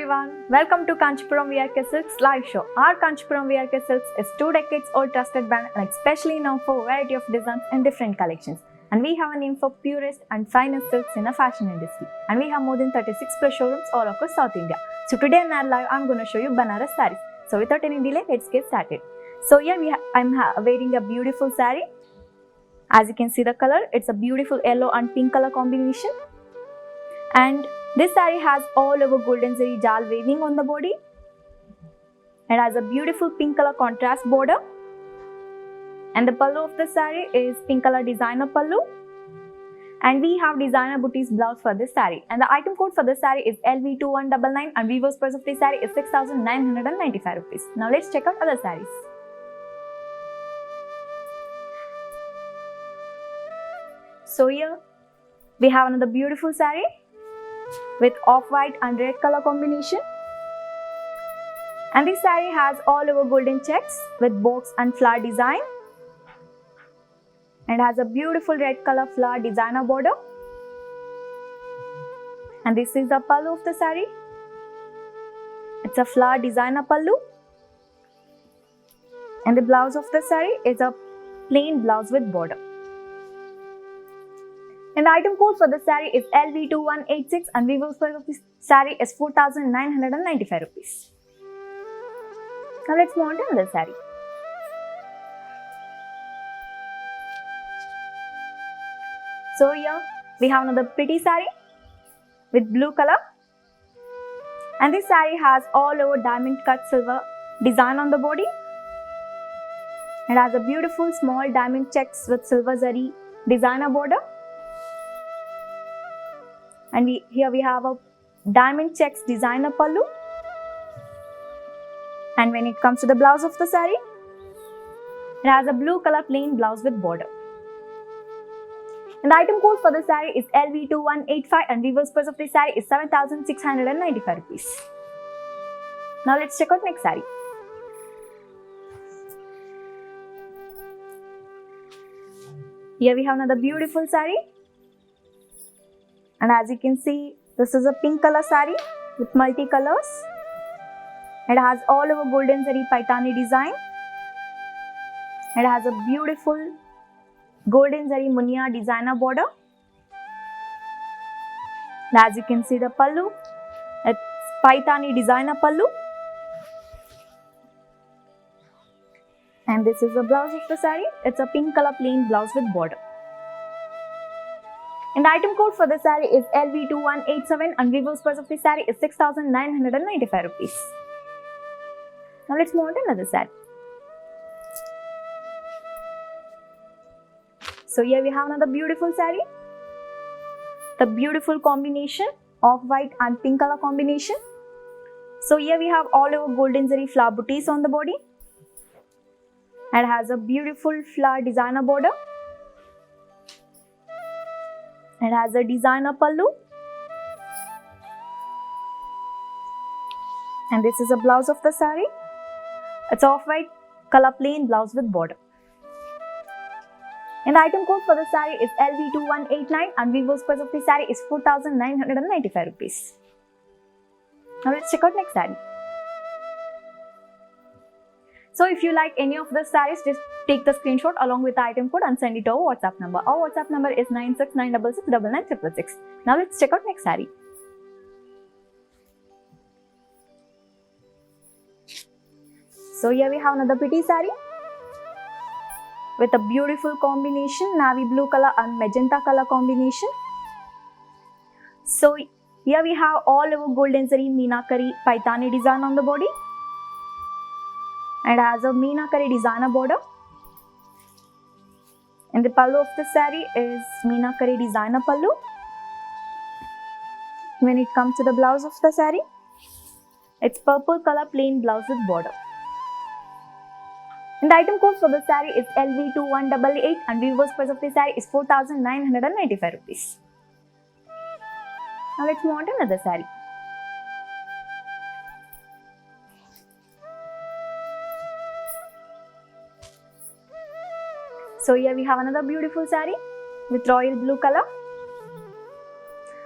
everyone, welcome to Kanchipuram VRK Silks live show. Our Kanchipuram VRK Silks is 2 decades old trusted brand and especially known for variety of designs and different collections. And we have a name for purest and finest silks in the fashion industry. And we have more than 36 plus showrooms all across South India. So today in our live, I'm going to show you Banaras sarees. So without any delay, let's get started. So here I'm wearing a beautiful saree. As you can see the color, it's a beautiful yellow and pink color combination. And this saree has all over golden zari jal weaving on the body. It has a beautiful pink color contrast border. And the pallu of the saree is pink color designer pallu. And we have designer booties blouse for this saree. And the item code for this saree is LV2199 and weaver's price of this saree is 6,995 rupees. Now let's check out other sarees. So here we have another beautiful saree with off-white and red color combination. And this saree has all over golden checks with box and flower design. And has a beautiful red color flower designer border. And this is the pallu of the saree. It's a flower designer pallu. And the blouse of the saree is a plain blouse with border. And the item code for the saree is LV2186 and weaver's price of this saree is 4,995 rupees. Now let's move on to another saree. So here we have another pretty saree with blue color. And this saree has all over diamond cut silver design on the body. It has a beautiful small diamond checks with silver zari designer border. And here we have a diamond checks designer pallu. And when it comes to the blouse of the saree, it has a blue color plain blouse with border. And the item code for the saree is LV2185 and weaver's price of this saree is 7,695 rupees. Now let's check out next saree. Here we have another beautiful saree. And as you can see, this is a pink color saree with multi-colors. It has all over golden zari paitani design. It has a beautiful golden zari munia designer border. And as you can see the pallu, it's paitani designer pallu. And this is the blouse of the saree. It's a pink color plain blouse with border. And the item code for the saree is LV2187 and weaver's price of the saree is 6,995 rupees. Now let's move on to another saree. So here we have another beautiful saree. The beautiful combination of white and pink color combination. So here we have all over golden zari flower booties on the body. And has a beautiful flower designer border. It has a designer pallu. And this is a blouse of the saree. It's off-white color plain blouse with border. And the item code for the saree is LV2189 and weaver's price of the saree is 4,995 rupees. Now let's check out next saree. So if you like any of the sarees, just take the screenshot along with the item code and send it to our WhatsApp number. Our WhatsApp number is 9696699666. Now let's check out next saree. So here we have another pretty saree with a beautiful combination, navy blue color and magenta color combination. So here we have all over golden zari meenakari paitani design on the body. And has a meenakari designer border. And the pallu of the saree is meenakari designer pallu. When it comes to the blouse of the saree, it's purple color plain blouse with border. And the item code for the saree is LV2188 and weaver's price of the saree is 4,995 rupees. Now let's move on to another saree. So here we have another beautiful saree with royal blue color.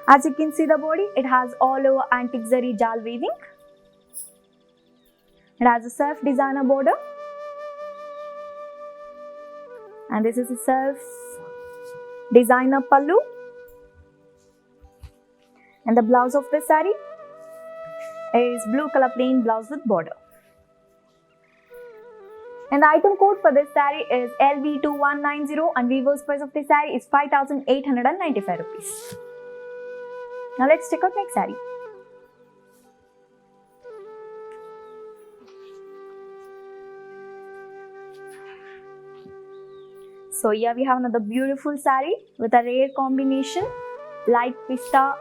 As you can see the body, it has all over antique zari jal weaving. It has a self designer border. And this is a self designer pallu. And the blouse of this saree is blue color plain blouse with border. And the item code for this saree is LV2190 and weaver's price of this saree is 5,895 rupees. Now let's check out next saree. So here we have another beautiful saree with a rare combination, light pista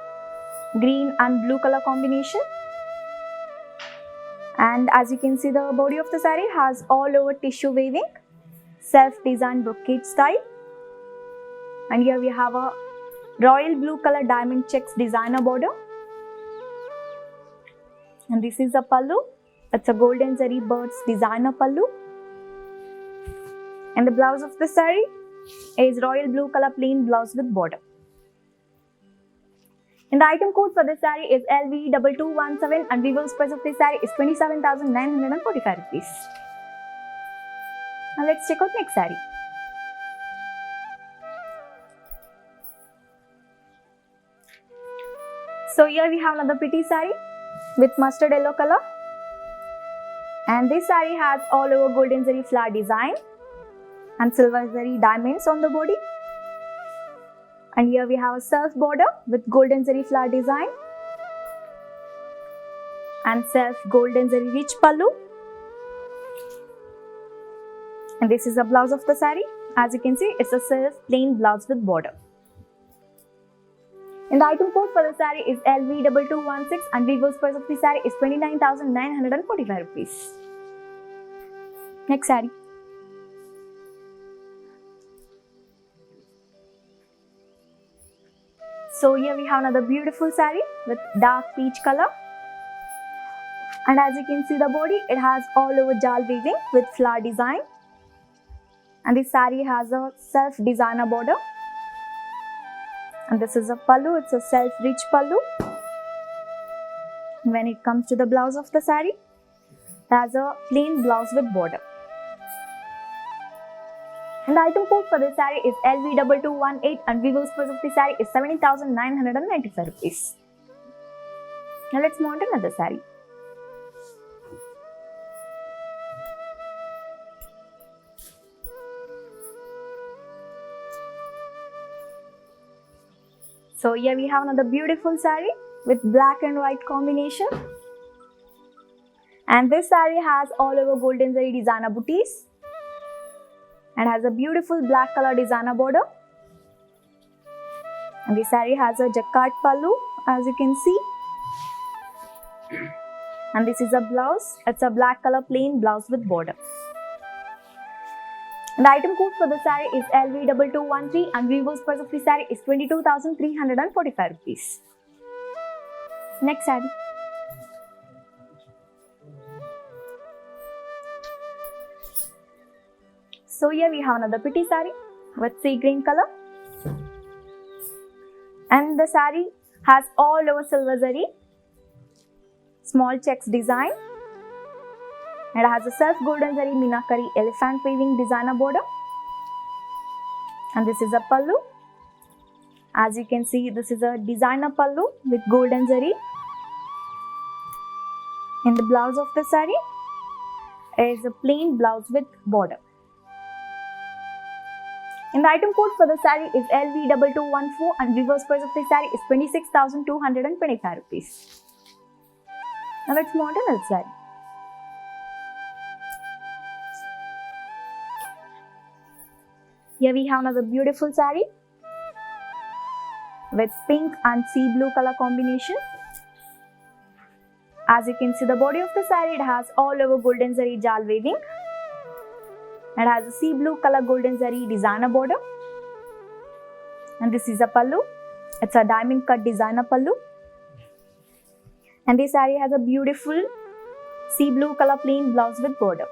green and blue color combination. And as you can see, the body of the saree has all over tissue weaving, self-designed brocade style. And here we have a royal blue color diamond checks designer border. And this is a pallu. It's a golden zari birds designer pallu. And the blouse of the saree is royal blue color plain blouse with border. And the item code for this saree is LV2217 and weaver's price of this saree is 27,945 rupees. Now let's check out next saree. So here we have another pretty saree with mustard yellow color. And this saree has all over golden zari flower design and silver zari diamonds on the body. And here we have a self border with golden zari flower design and self golden zari rich pallu. And this is the blouse of the saree. As you can see, it's a self plain blouse with border. And the item code for the saree is LV2216 and weaver's price of the saree is 29,945 rupees. Next saree. So here we have another beautiful saree with dark peach color. And as you can see the body, it has all over jal weaving with flower design. And this saree has a self designer border. And this is a pallu, it's a self rich pallu. When it comes to the blouse of the saree, it has a plain blouse with border. And the item code for this saree is LV2218 and weaver's price of this saree is 70,995 rupees. Now let's move on to another saree. So here we have another beautiful saree with black and white combination. And this saree has all over golden zari designer booties. And has a beautiful black color designer border. And this saree has a jacquard pallu, as you can see. And this is a blouse. It's a black color plain blouse with border. And the item code for the saree is LV2213 and weaver's price of the saree is 22,345 rupees. Next saree. So here we have another pretty saree with sea green color. And the saree has all over silver zari, small checks design. And it has a self golden zari minakari elephant weaving designer border. And this is a pallu. As you can see, this is a designer pallu with golden zari. And the blouse of the saree is a plain blouse with border. And the item code for the saree is LV2214 and weaver's price of the saree is 26,225 rupees. Now let's move on to another saree. Here we have another beautiful saree with pink and sea blue color combination. As you can see the body of the saree, it has all over golden zari jal weaving. It has a sea blue color golden zari designer border. And this is a pallu. It's a diamond cut designer pallu. And this saree has a beautiful sea blue color plain blouse with border.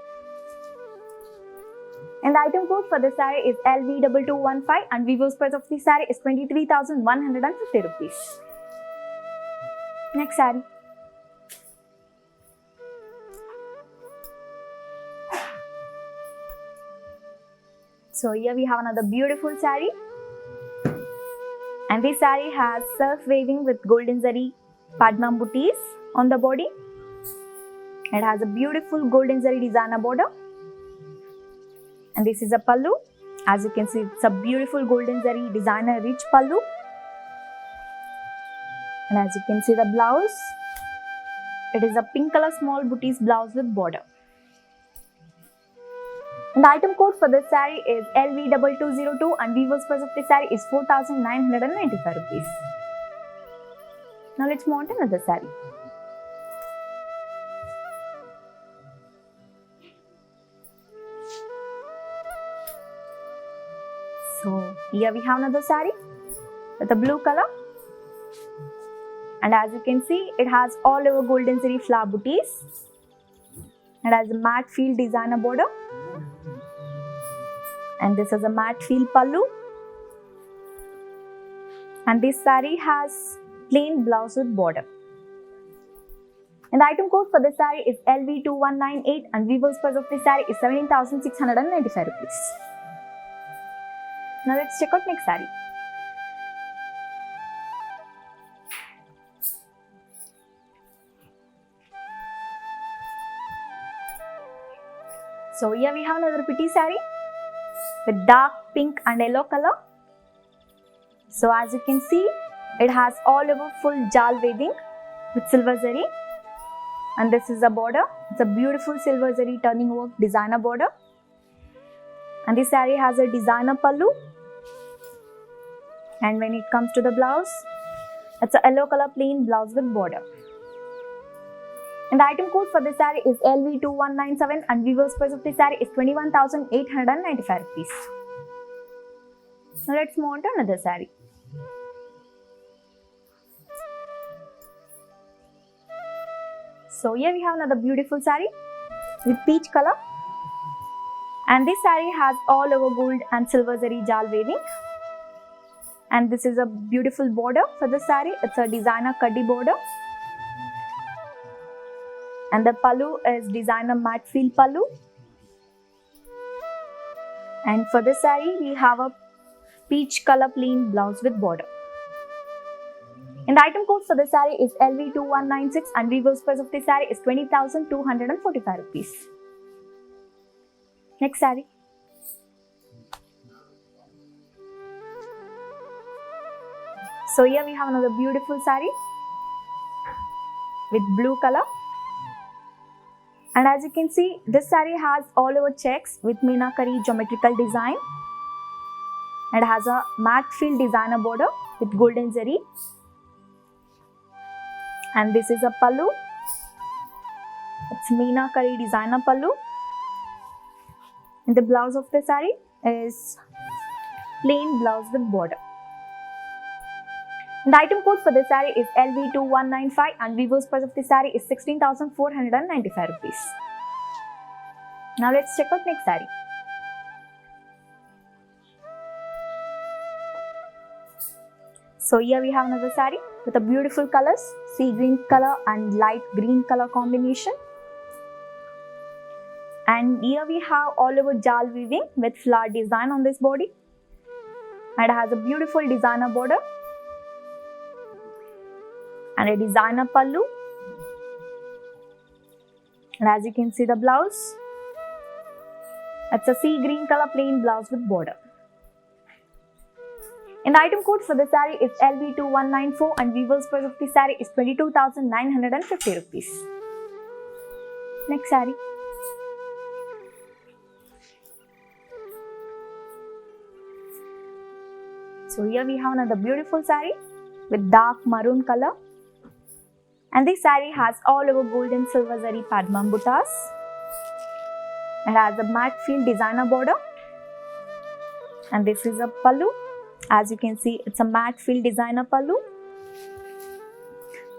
And the item code for the saree is LV2215 and weaver's price of the saree is 23,150 rupees. Next saree. So here we have another beautiful saree, and this saree has self weaving with golden zari padma booties on the body. It has a beautiful golden zari designer border, and this is a pallu. As you can see, it's a beautiful golden zari designer rich pallu, and as you can see the blouse, it is a pink color small booties blouse with border. And the item code for this saree is LV2202 and weaver's price of this saree is 4,995 rupees. Now let's move on to another saree. So here we have another saree with a blue color, and as you can see, it has all over golden zari flower booties. It has a matte field designer border, and this is a matte field pallu, and this saree has plain blouse with border. And the item code for this saree is LV2198 and weaver's price of this saree is 17,695 rupees. Now let's check out next saree. So here we have another pretty saree with dark pink and yellow color. So as you can see, it has all over full jal weaving with silver zari, and this is a border. It's a beautiful silver zari turning work designer border, and this saree has a designer pallu, and when it comes to the blouse, it's a yellow color plain blouse with border. And the item code for this saree is LV2197 and weaver's price of this saree is 21,895 rupees. Now let's move on to another saree. So here we have another beautiful saree with peach color, and this saree has all over gold and silver zari jal weaving, and this is a beautiful border for the saree. It's a designer kaddi border, and the pallu is designer matte field pallu, and for this saree we have a peach color plain blouse with border. And the item code for this saree is LV2196 and weaver's price of this saree is 20,245 rupees. Next saree. So here we have another beautiful saree with blue color, and as you can see, this saree has all over checks with meenakari geometrical design. It has a matte field designer border with golden zari, and this is a pallu. It's meenakari designer pallu, and the blouse of the saree is plain blouse with border. And the item code for this saree is LV2195 and weaver's price of this saree is 16,495 rupees. Now let's check out next saree. So here we have another saree with a beautiful colors, sea green color and light green color combination. And here we have all over jal weaving with flower design on this body. And it has a beautiful designer border and a designer pallu. And as you can see the blouse, it's a sea green color plain blouse with border. And the item code for the saree is LV2194 and weaver's price of this saree is 22,950 rupees. Next saree. So here we have another beautiful saree with dark maroon color, and this saree has all over gold and silver zari padma buttas. It has a matte field designer border, and this is a pallu. As you can see, it's a matte field designer pallu,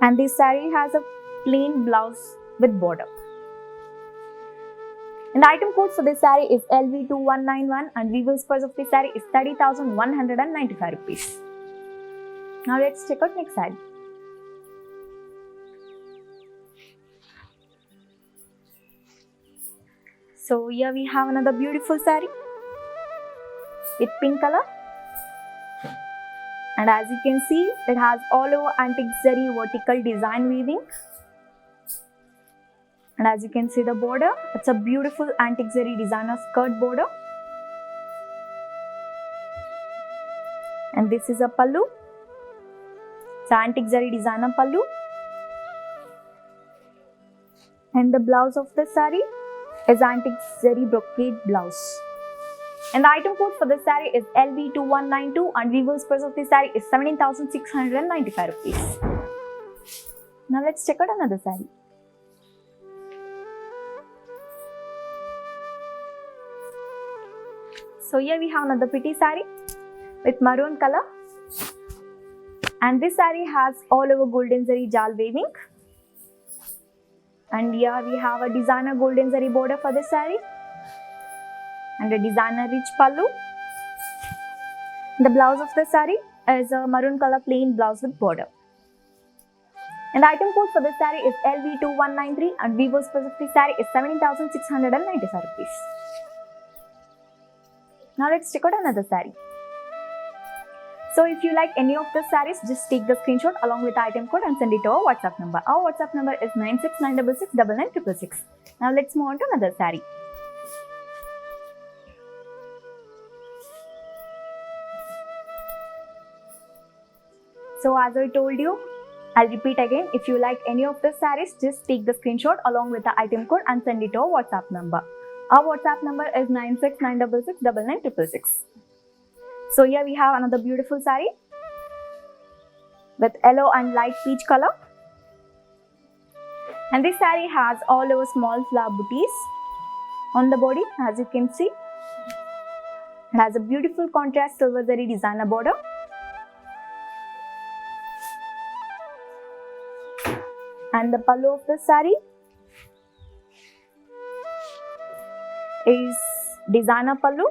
and this saree has a plain blouse with border. And the item code for this saree is LV2191 and weaver's price of this saree is 30,195 rupees. Now let's check out next saree. So here we have another beautiful saree with pink color, and as you can see, it has all over antique zari vertical design weaving, and as you can see the border, it's a beautiful antique zari designer skirt border, and this is a pallu. It's antique zari designer pallu, and the blouse of the saree is antique zari brocade blouse. And the item code for this saree is LV2192, and weaver's price of this saree is 17,695 rupees. Now let's check out another saree. So here we have another pretty saree with maroon color, and this saree has all over golden zari jal weaving. And here we have a designer golden zari border for this saree and a designer rich pallu. The blouse of the saree is a maroon color plain blouse with border. And the item code for this saree is LV2193, and weaver's price of this saree is 17,695 rupees. Now let's check out another saree. So if you like any of the sarees, just take the screenshot along with the item code and send it to our WhatsApp number. Our WhatsApp number is 9696699666. Now let's move on to another saree. So as I told you, I'll repeat again. If you like any of the sarees, just take the screenshot along with the item code and send it to our WhatsApp number. Our WhatsApp number is 9696699666. So here we have another beautiful saree with yellow and light peach color, and this saree has all over small flower booties on the body. As you can see, it has a beautiful contrast silver zari designer border, and the pallu of the saree is designer pallu.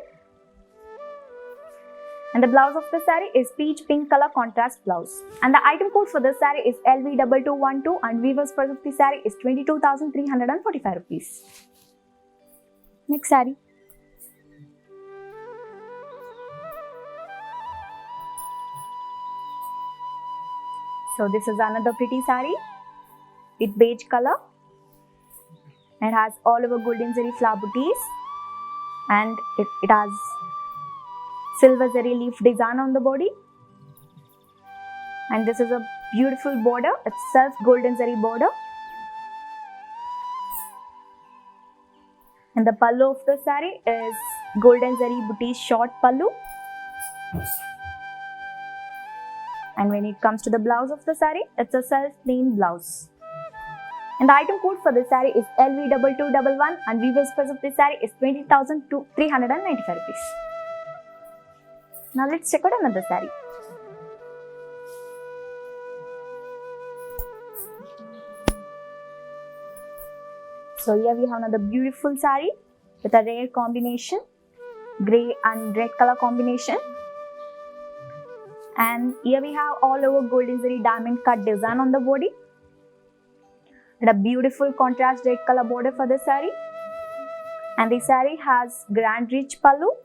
And the blouse of the saree is peach pink color contrast blouse. And the item code for this saree is LV2212, and weaver's price of the saree is 22,345 rupees. Next saree. So this is another pretty saree with beige color. It has all over golden zari flower booties, and it has silver zari leaf design on the body, and this is a beautiful border. It's self golden zari border, and the pallu of the saree is golden zari booties short pallu, and when it comes to the blouse of the saree, it's a self plain blouse. And the item code for this saree is LV2211, and weaver's price of this saree is 20,395 rupees. Now let's check out another saree. So here we have another beautiful saree with a rare combination, grey and red color combination. And here we have all over golden zari diamond cut design on the body, and a beautiful contrast red color border for the saree. And the saree has grand rich pallu.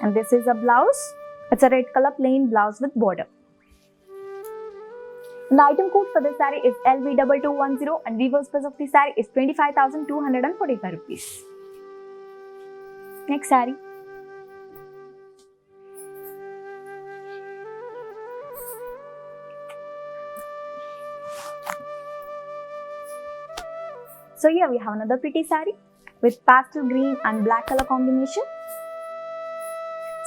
And this is a blouse. It's a red color plain blouse with border. And the item code for this saree is LV2210, and weaver's price of the saree is 25,245 rupees. Next saree. So here we have another pretty saree with pastel green and black color combination.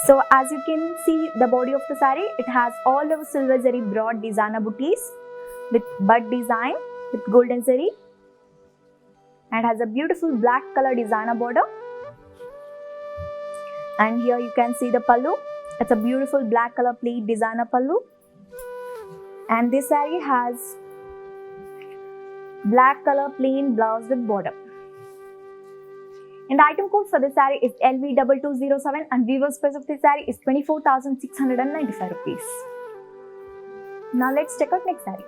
So as you can see, the body of the saree, it has all over silver zari broad designer booties with bud design with golden zari, and has a beautiful black color designer border. And here you can see the pallu. It's a beautiful black color pleat designer pallu, and this saree has black color plain blouse with border. And the item code for this saree is LV2207, and weaver's price of this saree is 24,695 rupees. Now let's check out next saree.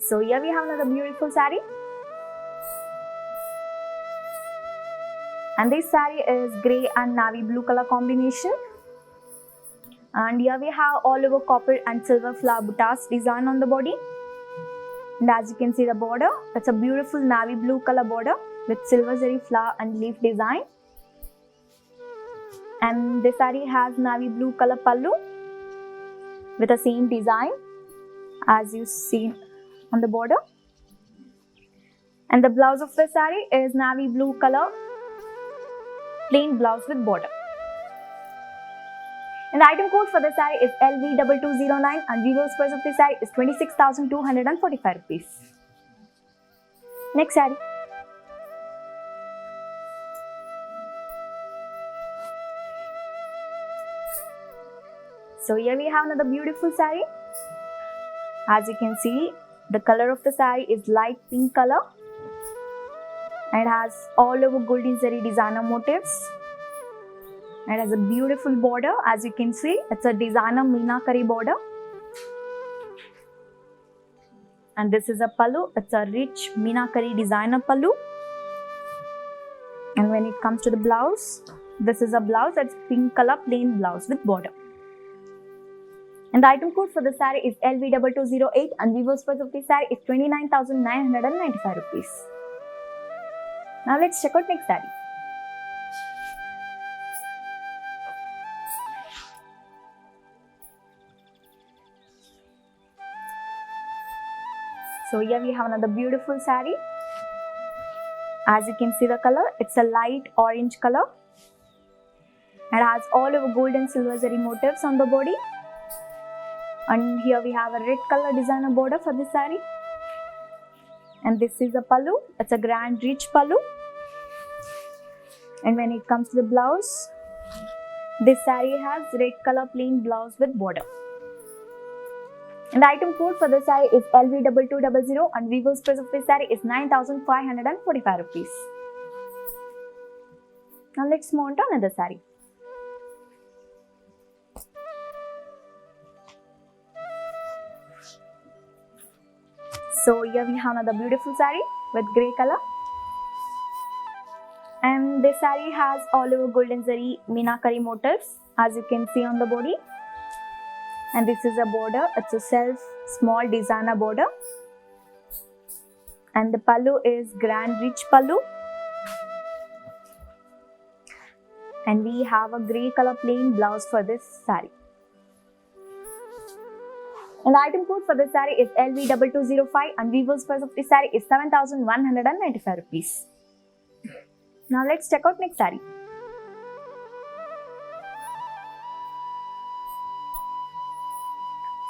So here we have another beautiful saree. And this saree is grey and navy blue color combination. And here we have all over copper and silver flower buttas design on the body. And as you can see the border, it's a beautiful navy blue color border with silver zari flower and leaf design. And this saree has navy blue color pallu with the same design as you see on the border. And the blouse of the saree is navy blue color plain blouse with border. And the item code for the saree is LV2209 and weaver's price of the saree is 26,245 rupees. Next saree. So here we have another beautiful saree. As you can see, the color of the saree is light pink color and has all over golden zari designer motifs. It has a beautiful border. As you can see, it's a designer meenakari border. And this is a pallu. It's a rich meenakari designer pallu. And when it comes to the blouse, this is a blouse. It's pink color plain blouse with border. And the item code for the saree is LV2208 and weaver's price of the saree is 29,995 rupees. Now let's check out next saree. So here we have another beautiful saree. As you can see the color, it's a light orange color. It has all over gold and silver zari motifs on the body. And here we have a red color designer border for this saree. And this is a pallu. It's a grand rich pallu. And when it comes to the blouse, this saree has red color plain blouse with border. And the item code for the saree is LV2200 and weaver's price of this saree is 9,545 rupees. Now let's move on to another saree. So here we have another beautiful saree with grey color. And this saree has all over golden zari meenakari motifs as you can see on the body. And this is a border. It's a self small designer border. And the pallu is grand rich pallu. And we have a grey color plain blouse for this saree. And the item code for this saree is LV2205 and weaver's price of this saree is 7,195 rupees. Now let's check out next saree.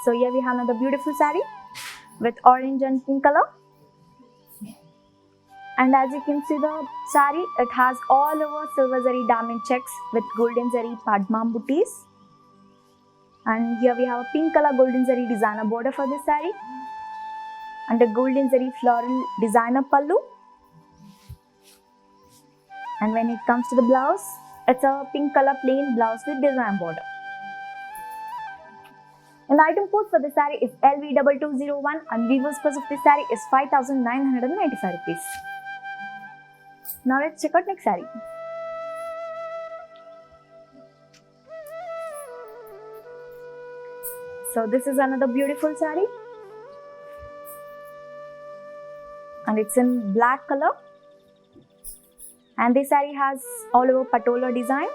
So here we have another beautiful saree with orange and pink color. And as you can see the saree, it has all over silver zari diamond checks with golden zari padma booties. And here we have a pink color golden zari designer border for this saree. And a golden zari floral designer pallu. And when it comes to the blouse, it's a pink color plain blouse with design border. And the item code for the saree is LV2201 and weaver's price of this saree is 5,995 rupees. Now let's check out next saree. So this is another beautiful saree. And it's in black color. And this saree has all over patola design.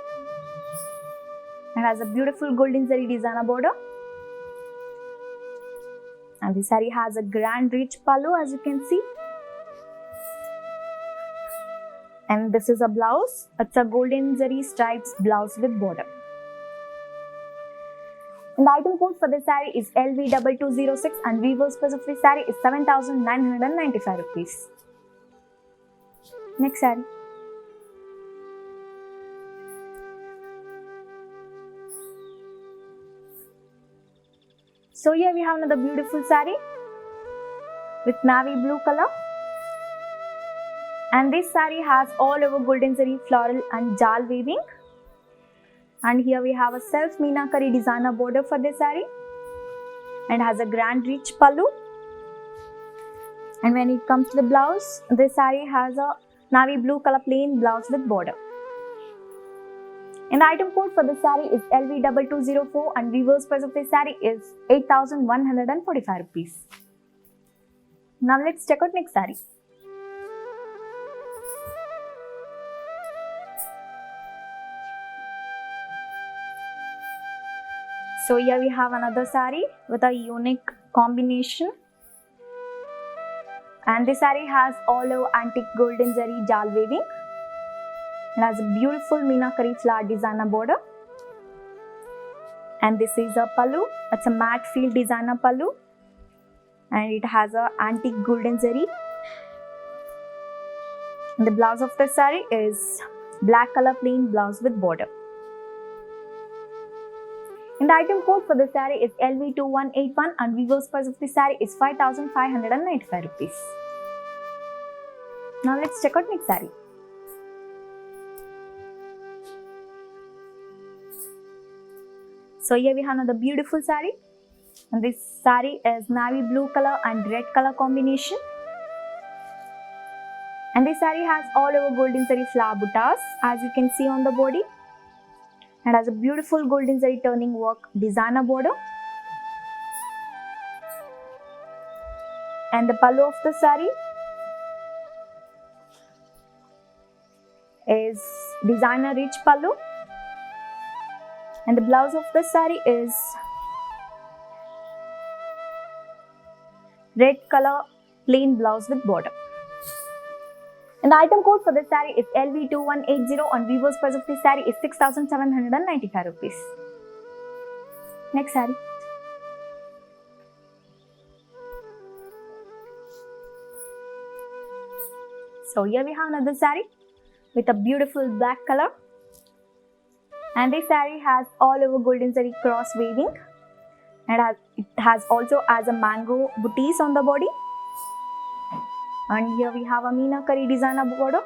It has a beautiful golden zari designer border. And this saree has a grand rich pallu as you can see. And this is a blouse. It's a golden zari stripes blouse with border. And the item code for this saree is LV2206 and weaver's price of this saree is 7,995 rupees. Next saree. So here we have another beautiful saree with navy blue color. And this saree has all over golden zari floral and jal weaving. And here we have a self meenakari designer border for this saree. And has a grand rich pallu. And when it comes to the blouse, this saree has a navy blue color plain blouse with border. And the item code for this saree is LV2204 and weaver's price of this saree is 8,145 rupees. Now let's check out next saree. So here we have another saree with a unique combination. And this saree has all over antique golden zari jal weaving. It has a beautiful meenakari flower designer border. And this is a pallu. It's a matte field designer pallu. And it has a antique golden zari. And the blouse of the saree is black color plain blouse with border. And the item code for the saree is LV2181 and weaver's price of the saree is 5,595 rupees. Now let's check out next saree. So here we have another beautiful saree. And this saree is navy blue color and red color combination. And this saree has all over golden zari flower buttas as you can see on the body. And has a beautiful golden zari turning work designer border. And the pallu of the saree is designer rich pallu. And the blouse of the saree is red color plain blouse with border. And the item code for this saree is LV2180 and weaver's price of this saree is 6,795 rupees. Next saree. So here we have another saree with a beautiful black color. And this saree has all over golden zari cross weaving. And it has also as a mango booties on the body. And here we have a meenakari designer border.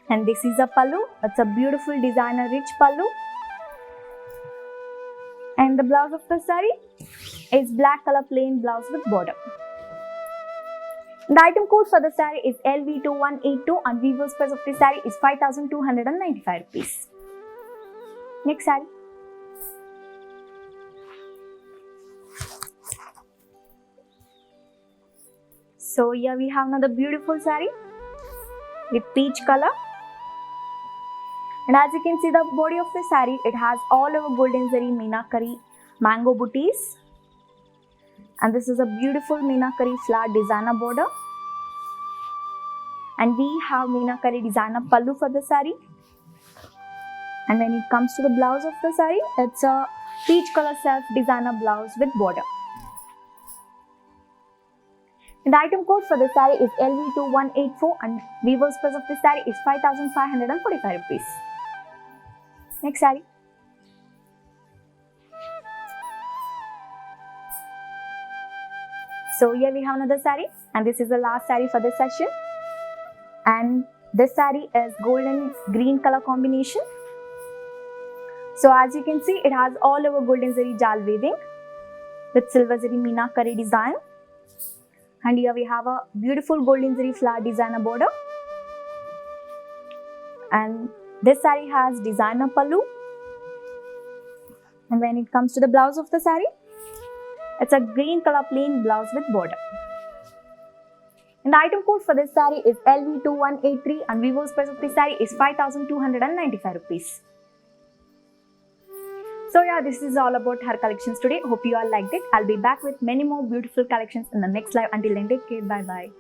And this is a pallu. It's a beautiful designer rich pallu. And the blouse of the saree is black color plain blouse with border. The item code for the saree is LV2182 and weaver's price of the saree is 5,295 rupees. Next saree. So here we have another beautiful saree with peach color. And as you can see the body of the saree, it has all over golden zari meenakari mango booties. And this is a beautiful meenakari flower designer border. And we have meenakari designer pallu for the saree. And when it comes to the blouse of the saree, it's a peach color self designer blouse with border. And the item code for the saree is LV2184 and weaver's price of the saree is 5,545 rupees. Next saree. So here we have another saree and this is the last saree for this session. And this saree is golden green color combination. So as you can see, it has all over golden zari jal weaving with silver zari meenakari design. And here we have a beautiful golden zari flower designer border. And this saree has designer pallu. And when it comes to the blouse of the saree, it's a green color plain blouse with border. And the item code for this saree is LV2183 and weaver's price of this saree is 5,295 rupees. So yeah, this is all about her collections today. Hope you all liked it. I'll be back with many more beautiful collections in the next live. Until then, take care. Bye bye.